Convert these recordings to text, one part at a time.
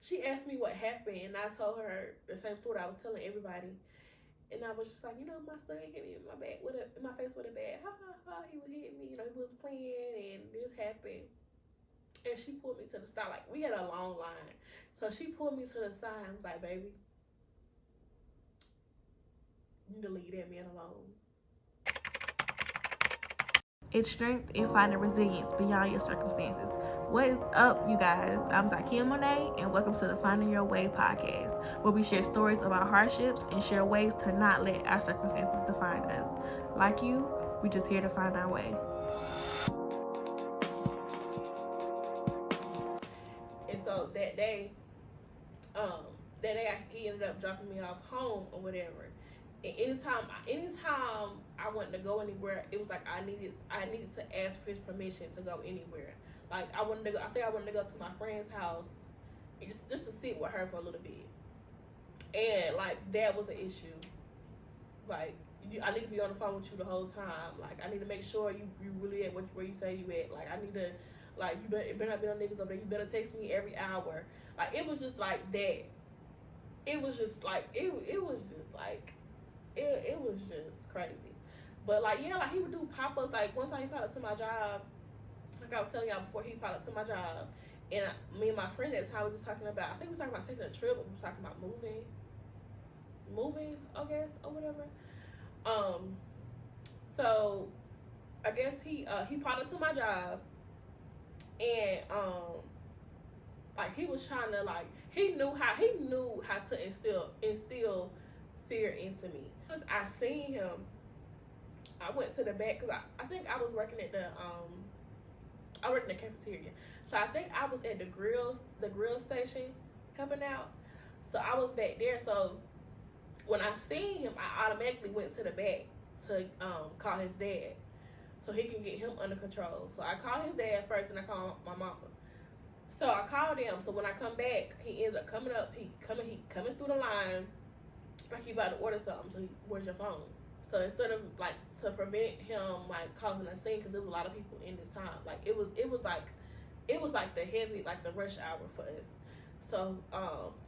she asked me what happened, and I told her the same story I was telling everybody. And I was just like, my son hit me in my back with in my face with a bat. Ha ha ha! He would hit me. He was playing, and this happened. And she pulled me to the side. Like, we had a long line, so she pulled me to the side and was like, "Baby, you need to leave that man alone." It's strength in finding resilience beyond your circumstances. What is up, you guys? I'm Zakia Monet, and welcome to the Finding Your Way podcast, where we share stories about hardships and share ways to not let our circumstances define us. Like you, we just here to find our way. And so that day, he ended up dropping me off home or whatever. And anytime I wanted to go anywhere, it was like I needed to ask for his permission to go anywhere. Like I wanted to go to my friend's house, just to sit with her for a little bit. And like that was an issue. Like I need to be on the phone with you the whole time. Like I need to make sure you really at where you say you at. Like I need to, like you better not be on niggas over there. You better text me every hour. Like it was just like that. It was just like it was just like it was just crazy. But like yeah, like he would do pop-ups. Like one time he popped up to my job, like I was telling y'all before, he popped up to my job, and me and my friend at the time, we was talking about, I think we were talking about taking a trip, but we were talking about moving, I guess, or whatever. So I guess he popped up to my job, and like he was trying to, like he knew how to instill fear into me. Because I seen him, I went to the back because I think I was working at I worked in the cafeteria, so I think I was at the grill station helping out. So I was back there. So when I seen him, I automatically went to the back to call his dad so he can get him under control. So I called his dad first, and I called my mama. So I called him. So when I come back, he ends up coming up. He coming through the line like he about to order something. So where's your phone? So instead of like to prevent him like causing a scene, because there was a lot of people in this time. Like it was like the heavy, like the rush hour for us. So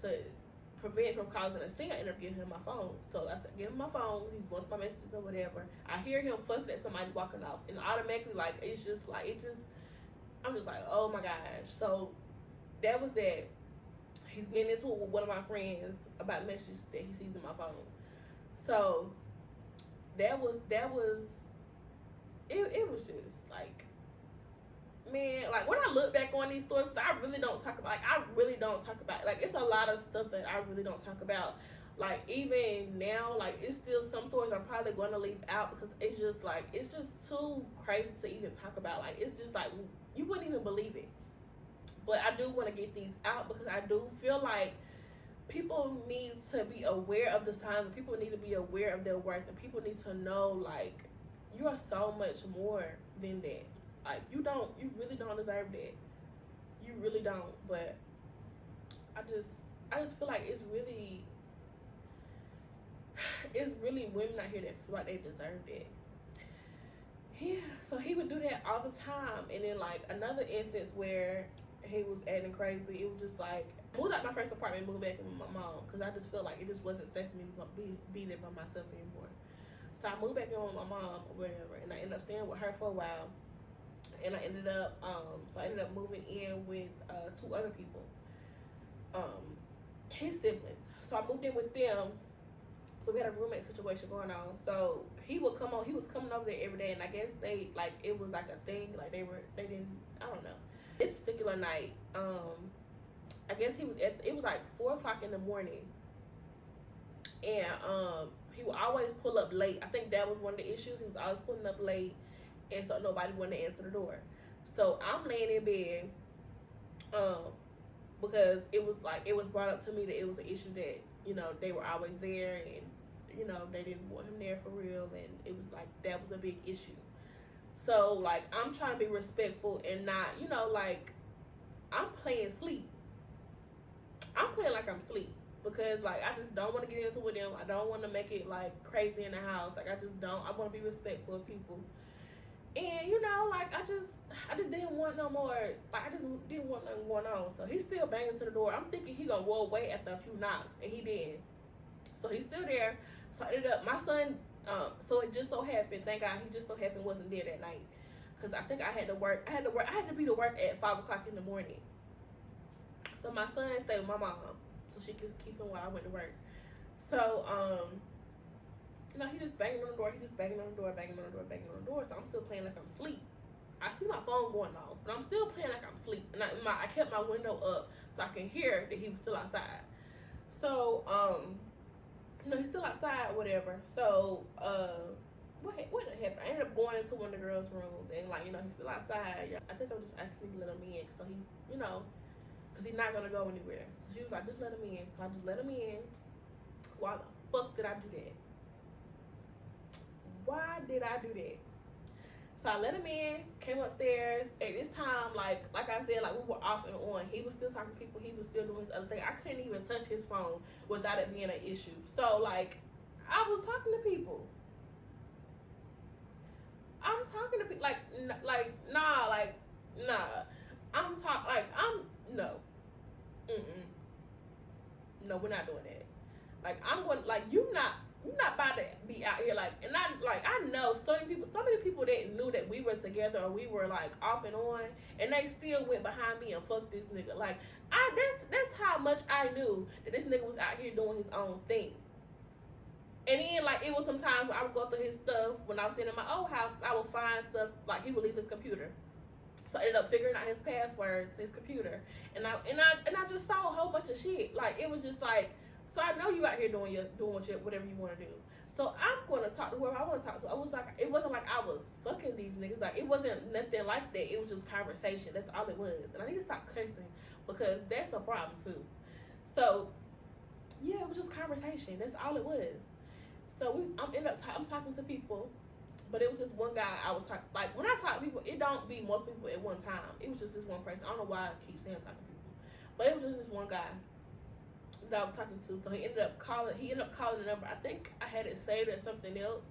to prevent from causing a scene, I ended up giving him my phone. So I give him my phone. He's going through my messages or whatever. I hear him fussing at somebody walking off, and automatically like I'm just like, oh my gosh. So that was that. He's getting into it with one of my friends about messages that he sees in my phone. So that was it was just like, man, like when I look back on these stories, I really don't talk about like it's a lot of stuff that I really don't talk about. Like even now, like it's still some stories I'm probably going to leave out because it's just too crazy to even talk about. Like it's just like you wouldn't even believe it. But I do want to get these out because I do feel like people need to be aware of the signs, and people need to be aware of their worth, and people need to know like you are so much more than that. Like you really don't deserve that. You really don't. But I just feel like it's really women out here that feel like they deserve that. Yeah, so he would do that all the time. And then like another instance where he was acting crazy, it was just like moved out my first apartment, moved back in with my mom because I just felt like it just wasn't safe for me to be there by myself anymore. So I moved back in with my mom or whatever, and I ended up staying with her for a while. And I ended up moving in with two other people, his siblings. So I moved in with them. So we had a roommate situation going on. So he was coming over there every day, and I guess it was like a thing, like they didn't, I don't know. This particular night, I guess it was like 4:00 in the morning, and he would always pull up late. I think that was one of the issues. He was always pulling up late, and so nobody wanted to answer the door. So I'm laying in bed, because it was brought up to me that it was an issue that they were always there, and they didn't want him there for real, and it was like that was a big issue. So like I'm trying to be respectful and not like I'm playing sleep. I'm playing like I'm asleep because like I just don't want to get into it with them. I don't want to make it like crazy in the house. Like I just don't. I want to be respectful of people. And like I just didn't want no more. Like I just didn't want nothing going on. So he's still banging to the door. I'm thinking he gonna roll away after a few knocks, and he didn't. So he's still there. So I ended up my son. So it just so happened. Thank God, he just so happened wasn't there that night, because I think I had to work. I had to be to work at 5 o'clock in the morning. So my son stayed with my mom, so she could keep him while I went to work. So he just banging on the door. He just banging on the door, banging on the door, banging on the door. So I'm still playing like I'm asleep. I see my phone going off, but I'm still playing like I'm asleep. And I kept my window up so I can hear that he was still outside. So he's still outside or whatever. So what happened? I ended up going into one of the girls' rooms, and he's still outside. I think I'm just actually let him in, so he because he's not gonna go anywhere. So she was like, just let him in. So I just let him in. Why the fuck did I do that? Why did I do that? So I let him in, came upstairs. At this time, like I said, like we were off and on. He was still talking to people. He was still doing his other thing. I couldn't even touch his phone without it being an issue. So like, I was talking to people. I'm talking to people. Nah. I'm talking no. No, we're not doing that. Like I'm going you're not about to be out here and I know so many people that knew that we were together or we were like off and on, and they still went behind me and fucked this nigga. Like that's how much I knew that this nigga was out here doing his own thing. And then it was sometimes when I would go through his stuff when I was sitting in my old house, I would find stuff he would leave his computer. So I ended up figuring out his passwords to his computer, and I just saw a whole bunch of shit. It was just so I know you out here doing whatever you want to do. So I'm going to talk to whoever I want to talk to. It wasn't like I was fucking these niggas. It wasn't nothing like that. It was just conversation. That's all it was. And I need to stop cursing because that's a problem too. So yeah, it was just conversation. That's all it was. So I'm talking to people. But it was just one guy I was talking. When I talk to people, it don't be most people at one time. It was just this one person. I don't know why I keep saying talking to people, but it was just this one guy that I was talking to. So he ended up calling the number. I think I had it saved as something else,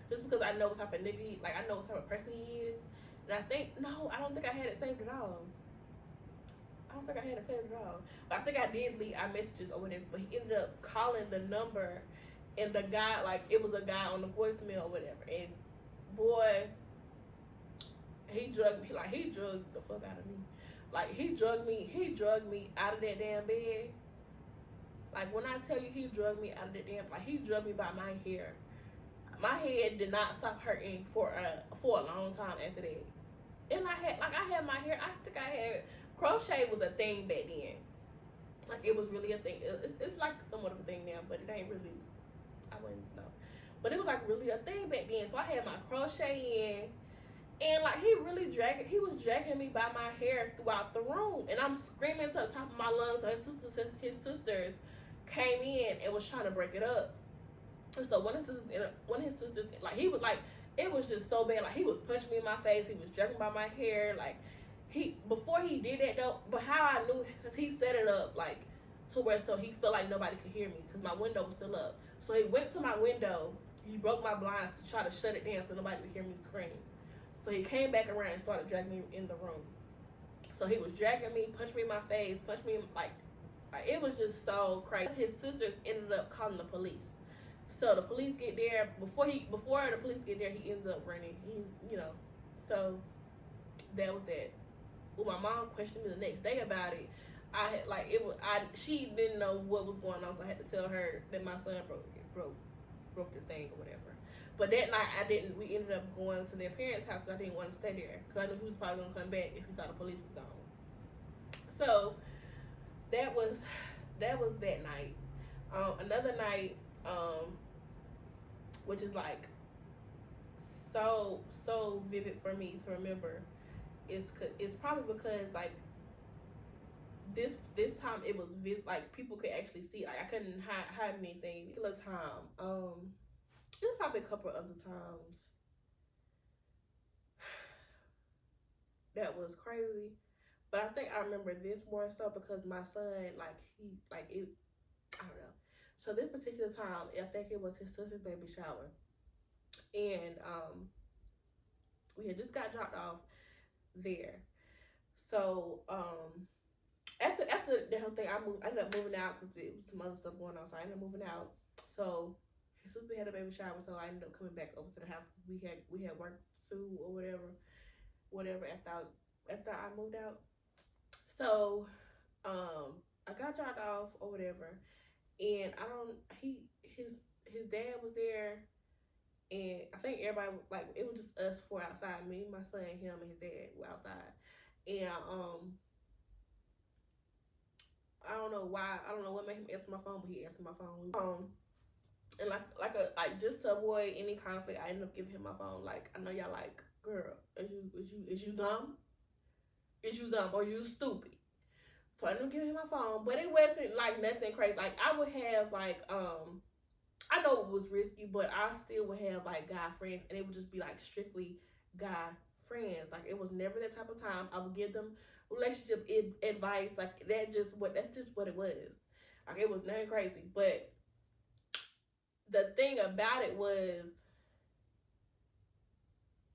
just because I know what type of nigga I know what type of person he is. And I don't think I had it saved at all. But I think I did leave our messages or whatever. But he ended up calling the number, and the guy it was a guy on the voicemail or whatever, and boy, he drugged me. He drugged the fuck out of me. He drugged me out of that damn bed. When I tell you he drugged me out of that damn, he drugged me by my hair. My head did not stop hurting for a long time after that. And I had my hair. I think I had crochet was a thing back then. It was really a thing. It's somewhat of a thing now, but it ain't really. I wouldn't know. But it was really a thing back then. So I had my crochet in, and he was dragging me by my hair throughout the room, and I'm screaming to the top of my lungs. So his sisters came in and was trying to break it up. And so one of his sisters, he was it was just so bad. He was punching me in my face. He was dragging by my hair. Before he did that though, but how I knew, because he set it up to where so he felt like nobody could hear me because my window was still up. So he went to my window. He broke my blinds to try to shut it down so nobody would hear me scream. So he came back around and started dragging me in the room. So he was dragging me, punched me in my face, punched me it was just so crazy. His sisters ended up calling the police. So the police get there before the police get there. He ends up running. So that was that. Well, my mom questioned me the next day about it. She didn't know what was going on, so I had to tell her that my son broke the thing or whatever. But that night we ended up going to their parents' house because I didn't want to stay there because I knew he was probably gonna come back if he saw the police was gone. So that was that night. Another night, which is so vivid for me to remember, is probably because this time it was people could actually see. I couldn't hide anything. Particular time. There's probably a couple other times that was crazy, but I think I remember this more so because my son, I don't know. So this particular time, I think it was his sister's baby shower, and We had just got dropped off there. So after the whole thing, I ended up moving out because there was some other stuff going on. So I ended up moving out. So his sister had a baby shower, so I ended up coming back over to the house. We had worked through or whatever after I moved out. So I got dropped off or whatever, and his dad was there, and I think everybody, like, it was just us four outside, me, my son, him, and his dad were outside, and I don't know why, I don't know what made him answer my phone, but he answered my phone. And like just to avoid any conflict, I ended up giving him my phone. Like, I know y'all like, girl, is you dumb? Is you dumb or you stupid? So I ended up giving him my phone, but it wasn't like nothing crazy. Like, I would have like I know it was risky, but I still would have like guy friends, and it would just be like strictly guy friends. Like, it was never that type of time. I would give them relationship advice. Like, that's just what it was. Like, it was nothing crazy. But the thing about it was,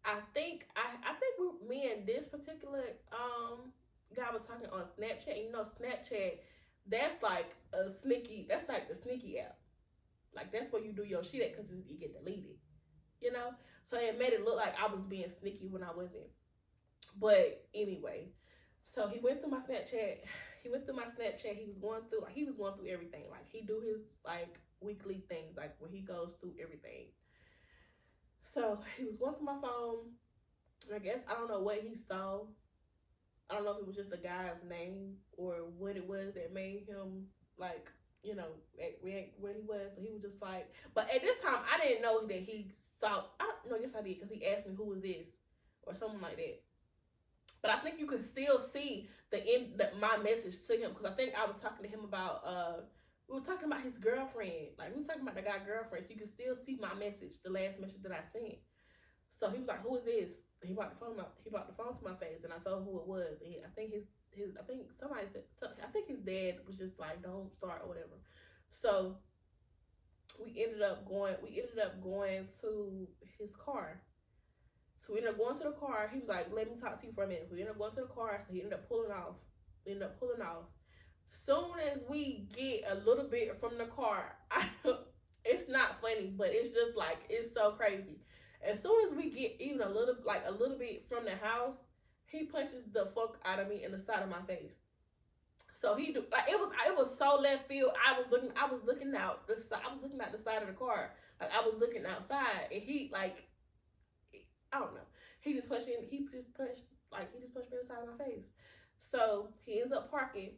I think me and this particular guy were talking on Snapchat. You know, Snapchat, that's like the sneaky app. Like, that's where you do your shit at because you get deleted, you know? So it made it look like I was being sneaky when I wasn't. But anyway, so he went through my Snapchat. He was going through everything. Like, he do his like weekly things, like where he goes through everything. So he was going through my phone. I guess, I don't know what he saw. I don't know if it was just the guy's name or what it was that made him, like, you know, react where he was. So he was just like, but at this time, I didn't know that he saw, I don't know, yes I did, because he asked me, who was this? Or something like that. But I think you could still see my message to him, because I think I was talking to him about, we were talking about his girlfriend. Like, we were talking about the guy's girlfriend, so you could still see my message, the last message that I sent. So he was like, who is this? He brought the phone to my face, and I told him who it was. And I think I think his dad was just like, don't start or whatever. So we ended up going to his car. So we ended up going to the car. He was like, let me talk to you for a minute. We ended up going to the car, so he ended up pulling off. Soon as we get a little bit from the car, it's not funny, but it's just like, it's so crazy. As soon as we get even a little bit from the house, he punches the fuck out of me in the side of my face. So it was so left field. I was looking out the side of the car. Like, I was looking outside, and he, like, I don't know. He just punched me in the side of my face. So he ends up parking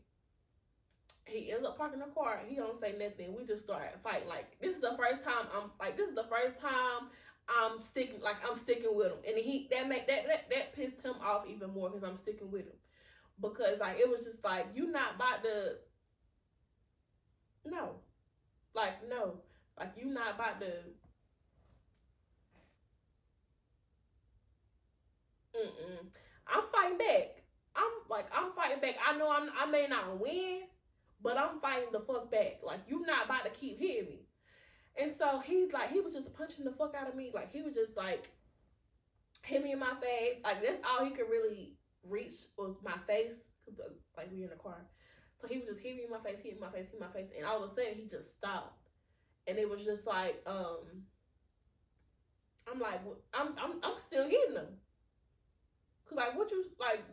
the car. He don't say nothing. We just start fighting. Like, this is the first time I'm sticking with him, and that pissed him off even more because I'm sticking with him, because like, it was just like, you not about to, no, like, you not about to, I'm fighting back. I'm fighting back. I know I may not win, but I'm fighting the fuck back. Like, you not about to keep hitting me. And so he was just punching the fuck out of me. Like, he was just like, hit me in my face. Like, that's all he could really reach was my face. Cause like, we in the car. So he was just hitting me in my face. And all of a sudden, he just stopped. And it was just like, I'm like, I'm still hitting him. Cause like,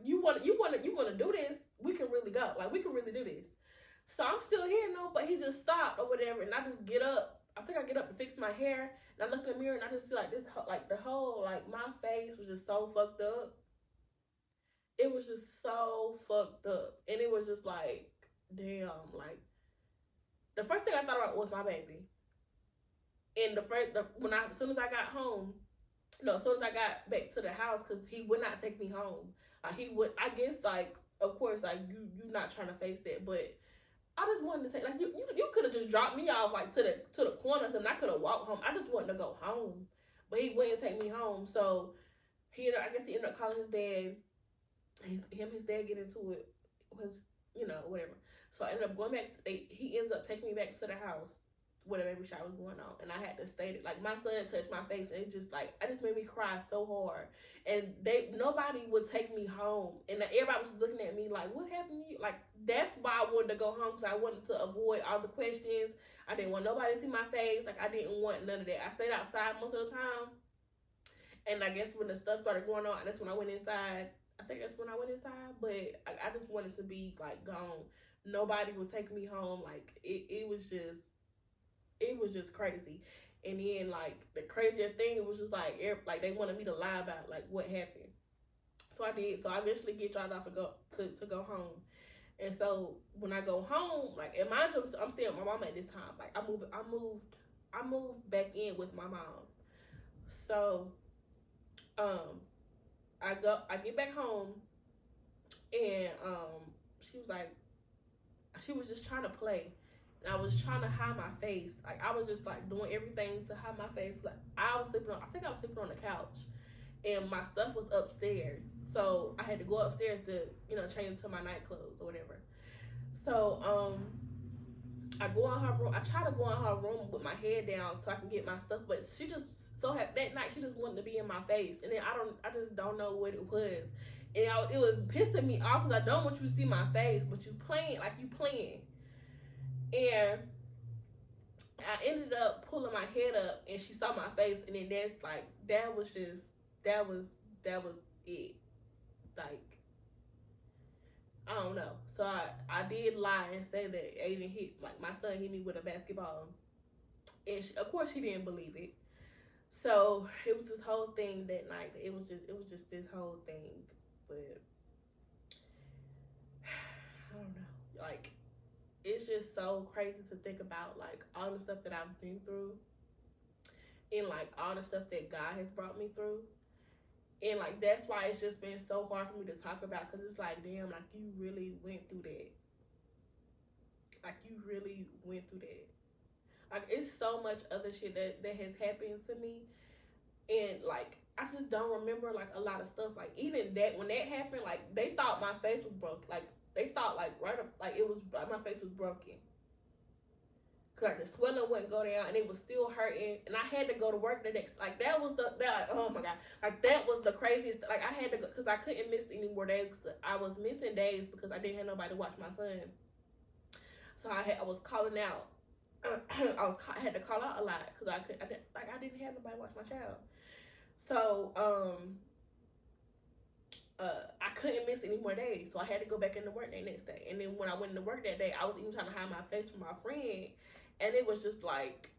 you want to do this? We can really go. Like, we can really do this. So I'm still hitting him, but he just stopped or whatever. And I just get up. I think I get up to fix my hair, and I look in the mirror, and I just see like this, like the whole, like, my face was just so fucked up. It was just so fucked up, and it was just like, damn. Like, the first thing I thought about was my baby. And as soon as I got home, as soon as I got back to the house, because he would not take me home. He would, I guess, like, of course, like, you not trying to face that, but I just wanted to say, like, you could have just dropped me off, like, to the corner, and I could have walked home. I just wanted to go home, but he wouldn't take me home. So he ended up calling his dad. His dad get into it, was, whatever. So I ended up going back. He ends up taking me back to the house. where the baby shower was going on, and I had to state it. Like, my son touched my face, and it just made me cry so hard. And nobody would take me home, and everybody was looking at me like, what happened to you? Like, that's why I wanted to go home, because I wanted to avoid all the questions. I didn't want nobody to see my face. Like, I didn't want none of that. I stayed outside most of the time, and I guess when the stuff started going on, that's when I went inside. I think that's when I went inside, but I just wanted to be like gone. Nobody would take me home. Like, it was just crazy. And then, like, the crazier thing, it was just like they wanted me to lie about like what happened. So I did. So I eventually get dropped off and go to go home. And so when I go home, like, and mind you, I'm still with my mom at this time. Like, I moved back in with my mom. So I get back home, and she was just trying to play, and I was trying to hide my face. Like, I was just like doing everything to hide my face. Like, I think I was sleeping on the couch, and my stuff was upstairs, so I had to go upstairs to change into my night clothes or whatever. So I go in her room. I try to go in her room with my head down so I can get my stuff, but she just that night she just wanted to be in my face, and then I just don't know what it was, and it was pissing me off because I don't want you to see my face, but you playing, and I ended up pulling my head up, and she saw my face, and then that was it. Like, I don't know. So I did lie and say that Aiden my son hit me with a basketball, and of course she didn't believe it. So it was this whole thing that night. It was just this whole thing. But I don't know. Like, it's just so crazy to think about, like, all the stuff that I've been through, and like all the stuff that God has brought me through. And like, that's why it's just been so hard for me to talk about, because it's like, damn, like, you really went through that. Like, you really went through that. Like, it's so much other shit that has happened to me, and like, I just don't remember like a lot of stuff. Like, even that, when that happened, like, they thought my face was broken. Like, they thought like my face was broken, cause like the swelling wouldn't go down, and it was still hurting, and I had to go to work the next. Like, oh my god, like, that was the craziest. Like, I had to go, cause I couldn't miss any more days, cause I was missing days because I didn't have nobody to watch my son. So I was calling out. I had to call out a lot because I didn't have nobody watch my child. So I couldn't miss any more days, so I had to go back into work that next day. And then when I went into work that day, I was even trying to hide my face from my friend, and it was just like,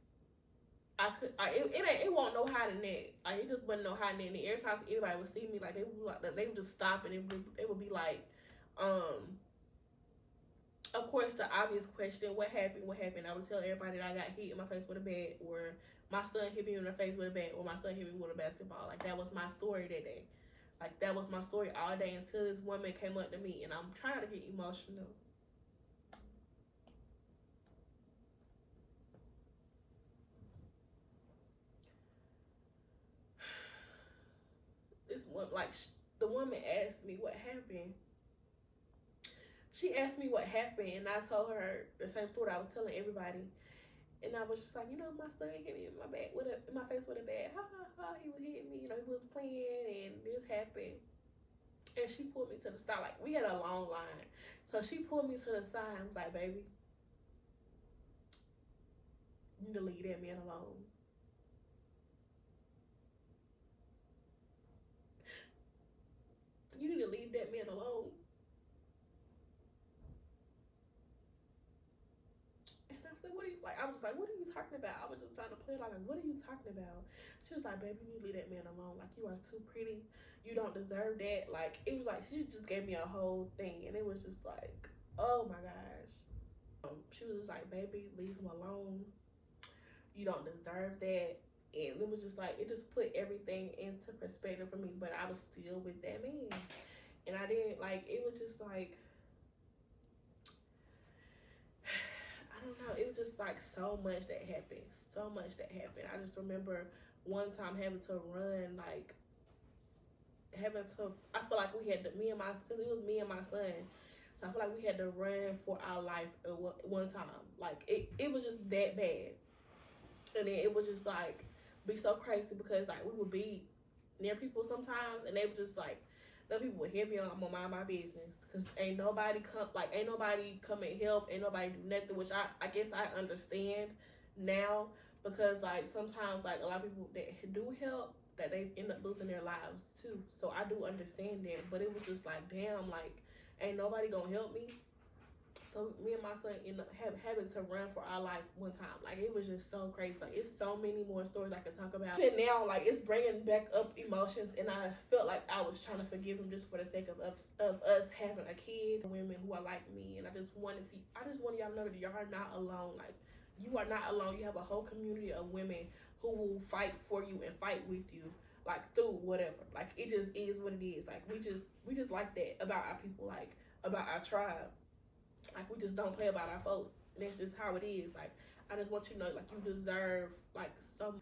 it won't no hiding it. Like, it just wasn't no hiding it. Every time anybody would see me, like, they would just stop, and it would be like, of course, the obvious question, what happened? I would tell everybody that I got hit in my face with a bat, or my son hit me in the face with a bat, or my son hit me with a basketball. Like, that was my story that day. Like, that was my story all day until this woman came up to me, and I'm trying to get emotional. This one, like, the woman asked me what happened. She asked me what happened, and I told her the same story I was telling everybody. And I was just like, my son hit me in my face with a bat. Ha ha ha, he was hitting me. He was playing, and this happened. And she pulled me to the side. Like, we had a long line, so she pulled me to the side and was like, baby, you need to leave that man alone. You need to leave that man alone. I was like, what are you talking about? I was just trying to play like, what are you talking about? She was like, baby, you leave that man alone. Like, you are too pretty. You don't deserve that. Like, it was like, she just gave me a whole thing, and it was just like, oh my gosh. She was just like, baby, leave him alone. You don't deserve that. And it was just like, it just put everything into perspective for me. But I was still with that man, and I didn't, like, it was just like, I don't know, it was just like so much that happened. I just remember one time having to run, like, I feel like we had to, because it was me and my son, so I feel like we had to run for our life at one time. Like, it was just that bad. And then it would just like be so crazy because like we would be near people sometimes, and they would just like the people would hear me on, I'm gonna mind my business because ain't nobody come and help, ain't nobody do nothing, which I guess I understand now because like sometimes like a lot of people that do help that they end up losing their lives too. So I do understand that, but it was just like damn, like ain't nobody gonna help me. So me and my son ended up having to run for our lives one time. Like it was just so crazy. Like it's so many more stories I could talk about. And now like it's bringing back up emotions, and I felt like I was trying to forgive him just for the sake of us having a kid, women who are like me. And I just wanted y'all to know that y'all are not alone. Like you are not alone. You have a whole community of women who will fight for you and fight with you, like through whatever. Like it just is what it is. Like we just like that about our people, like about our tribe. Like we just don't play about our folks. And that's just how it is. Like I just want you to know, like you deserve like so.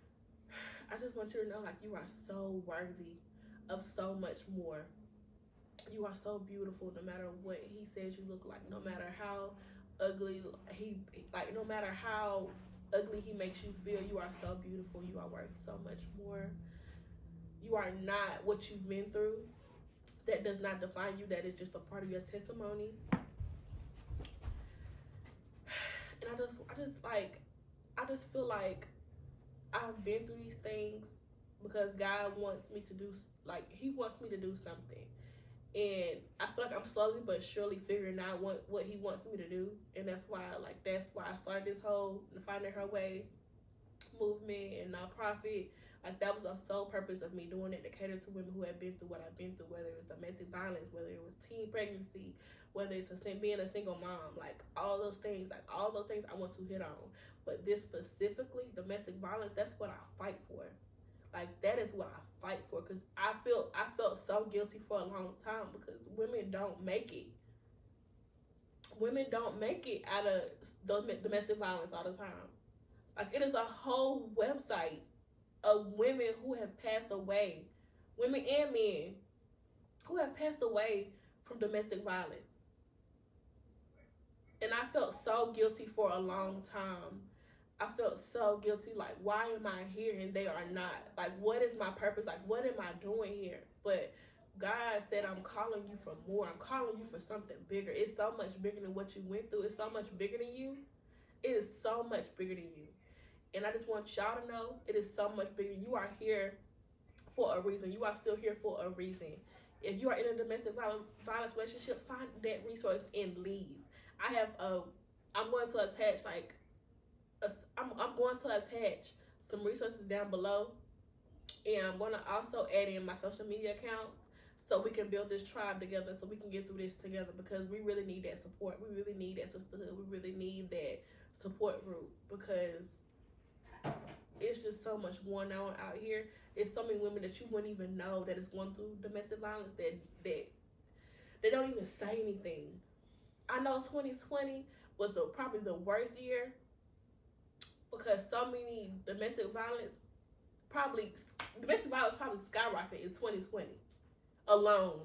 I just want you to know, like you are so worthy of so much more. You are so beautiful, no matter what he says you look like, no matter how ugly no matter how ugly he makes you feel. You are so beautiful. You are worth so much more. You are not what you've been through. That does not define you. That is just a part of your testimony. And I just feel like I've been through these things because God wants me to do, like he wants me to do something. And I feel like I'm slowly but surely figuring out what he wants me to do. And that's why I started this whole Finding Her Way movement and nonprofit. Like that was the sole purpose of me doing it, to cater to women who have been through what I've been through, whether it was domestic violence, whether it was teen pregnancy, whether it's being a single mom, like all those things I want to hit on. But this specifically, domestic violence, that's what I fight for. Like that is what I fight for, because I felt so guilty for a long time because women don't make it. Women don't make it out of domestic violence all the time. Like it is a whole website of women who have passed away, women and men who have passed away from domestic violence. And I felt so guilty for a long time. I felt so guilty, like, why am I here and they are not? Like, what is my purpose? Like, what am I doing here? But God said, I'm calling you for more. I'm calling you for something bigger. It's so much bigger than what you went through. It's so much bigger than you. It is so much bigger than you. And I just want y'all to know, it is so much bigger. You are here for a reason. You are still here for a reason. If you are in a domestic violence relationship, find that resource and leave. I'm going to attach I'm going to attach some resources down below, and I'm going to also add in my social media accounts so we can build this tribe together, so we can get through this together, because we really need that support. We really need that sisterhood. We really need that support group, because it's just so much going on out here. It's so many women that you wouldn't even know that is going through domestic violence that they don't even say anything. I know 2020 was probably the worst year, because so many domestic violence probably skyrocketed in 2020 alone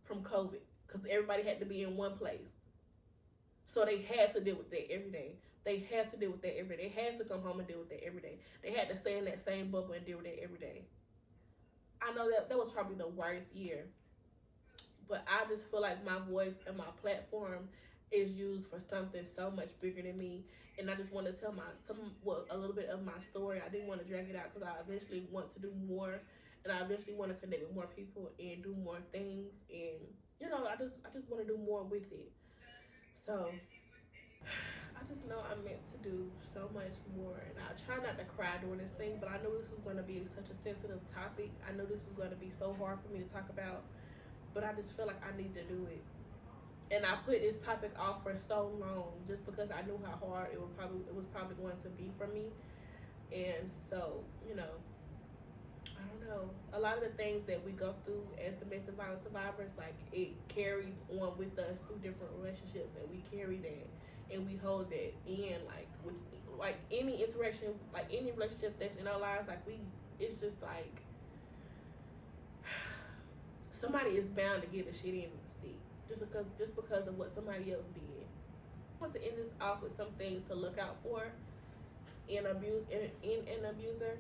from COVID, because everybody had to be in one place. So they had to deal with that every day. They had to deal with that every day. They had to come home and deal with that every day. They had to stay in that same bubble and deal with that every day. I know that was probably the worst year. But I just feel like my voice and my platform is used for something so much bigger than me. And I just want to tell a little bit of my story. I didn't want to drag it out because I eventually want to do more, and I eventually want to connect with more people and do more things. And I just want to do more with it. So I just know I'm meant to do so much more, and I try not to cry during this thing, but I knew this was going to be such a sensitive topic. I knew this was going to be so hard for me to talk about, but I just feel like I need to do it. And I put this topic off for so long just because I knew how hard it was probably going to be for me. And so, I don't know. A lot of the things that we go through as domestic violence survivors, like it carries on with us through different relationships, and we carry that and we hold that in, like with like any interaction, like any relationship that's in our lives, it's just like somebody is bound to get the shit in the stick just because of what somebody else did. I want to end this off with some things to look out for. in an abuser.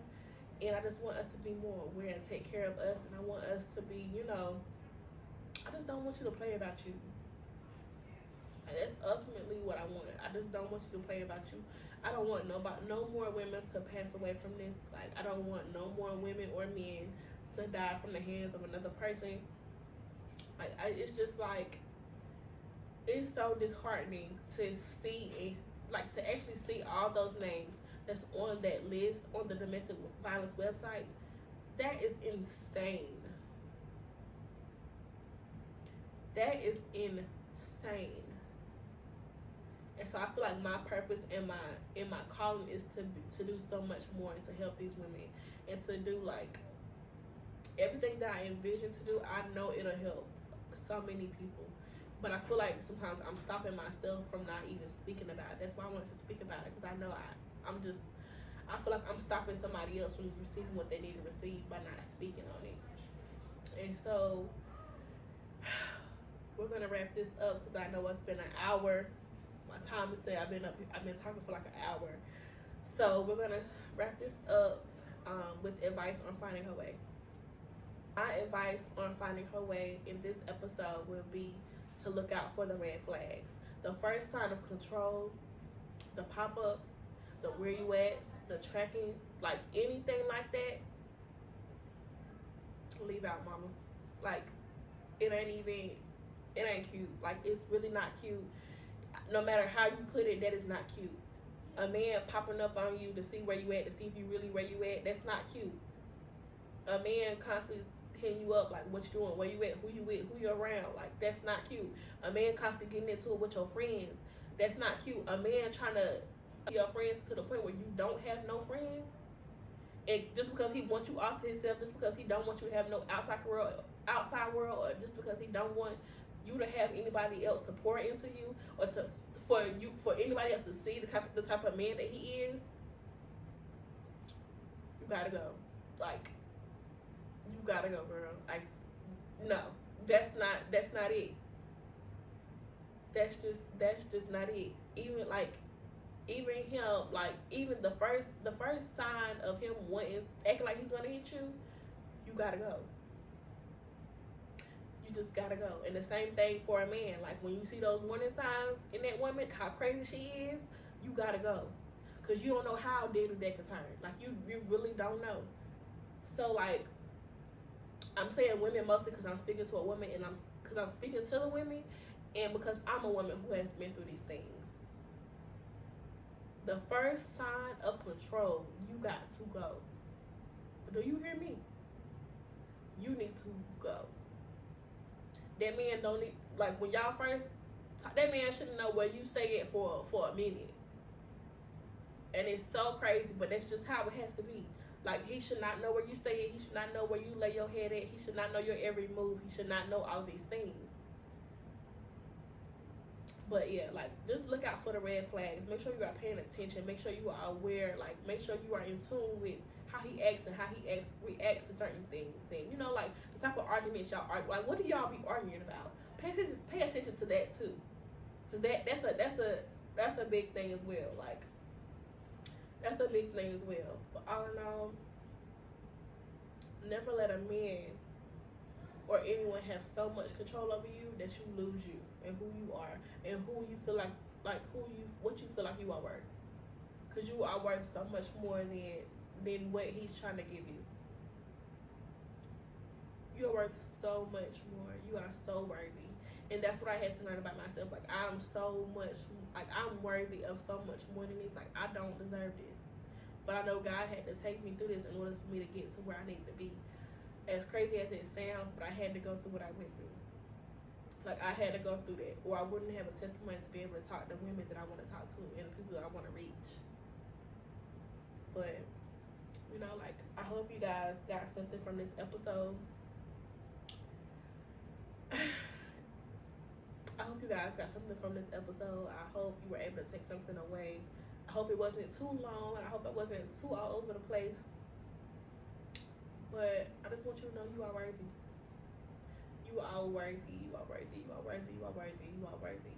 And I just want us to be more aware and take care of us. And I want us to be, I just don't want you to play about you. And that's ultimately what I want. I just don't want you to play about you. I don't want no more women to pass away from this. Like, I don't want no more women or men to die from the hands of another person. Like, it's just like, it's so disheartening to see, like, to actually see all those names that's on that list on the domestic violence website. That is insane. That is insane. And so I feel like my purpose and my calling is to do so much more and to help these women and to do like everything that I envision to do. I know it'll help so many people, but I feel like sometimes I'm stopping myself from not even speaking about it. That's why I wanted to speak about it, because I know I feel like I'm stopping somebody else from receiving what they need to receive by not speaking on it. And so we're gonna wrap this up because I know it's been an hour. My time is there. I've been talking for like an hour. So we're gonna wrap this up with advice on finding her way. My advice on finding her way in this episode will be to look out for the red flags. The first sign of control, the pop-ups, the where you at, the tracking, like anything like that, leave out, mama. Like, it ain't cute. Like, it's really not cute. No matter how you put it, that is not cute. A man popping up on you to see where you at, to see if you really where you at, that's not cute. A man constantly hitting you up, like, what you doing, where you at, who you with, who you around, like, that's not cute. A man constantly getting into it with your friends, that's not cute. A man trying to be your friends to the point where you don't have no friends, and just because he wants you off to himself, just because he don't want you to have no outside world, or just because he don't want you to have anybody else to pour into you, or for anybody else to see the type of man that he is, you gotta go. Like, you gotta go, girl. Like, no, that's not it. That's just not it. Even him, like, even the first sign of him acting like he's gonna hit you, you gotta go. You just gotta go. And the same thing for a man. Like, when you see those warning signs in that woman, how crazy she is, you gotta go. Because you don't know how deadly that could turn. Like, you really don't know. So, like, I'm saying women mostly because I'm speaking to a woman, and because I'm speaking to the women, and because I'm a woman who has been through these things. The first sign of control, you got to go. Do you hear me? You need to go. That man don't need, like, when y'all first, that man shouldn't know where you stay at for a minute. And it's so crazy, but that's just how it has to be. Like, he should not know where you stay at. He should not know where you lay your head at. He should not know your every move. He should not know all these things. But yeah, like, just look out for the red flags. Make sure you are paying attention. Make sure you are aware. Like, make sure you are in tune with how he acts and how he reacts to certain things. And, you know, like, the type of arguments y'all argue. Like, what do y'all be arguing about? Pay attention to that too, because that's a big thing as well. Like, that's a big thing as well. But all in all, never let a man or anyone have so much control over you that you lose you and who you are and who you feel like what you feel like you are worth. Because you are worth so much more than what he's trying to give you. You are worth so much more. You are so worthy. And that's what I had to learn about myself. Like, I'm worthy of so much more than this. Like, I don't deserve this. But I know God had to take me through this in order for me to get to where I need to be. As crazy as it sounds, but I had to go through what I went through. Like, I had to go through that, or I wouldn't have a testimony to be able to talk to women that I want to talk to and the people that I want to reach. But, you know, like, I hope you guys got something from this episode. I hope you guys got something from this episode. I hope you were able to take something away. I hope it wasn't too long. I hope it wasn't too all over the place. But I just want you to know you are worthy. You are worthy. You are worthy. You are worthy. You are worthy. You are worthy.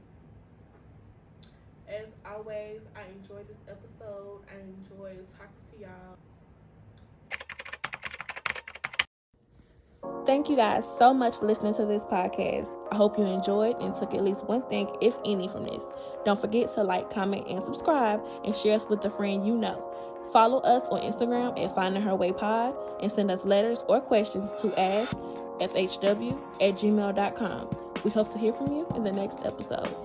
As always, I enjoyed this episode. I enjoyed talking to y'all. Thank you guys so much for listening to this podcast. I hope you enjoyed and took at least one thing, if any, from this. Don't forget to like, comment, and subscribe, and share us with a friend you know. Follow us on Instagram at Finding Her Way Pod, and send us letters or questions to askfhw@gmail.com. We hope to hear from you in the next episode.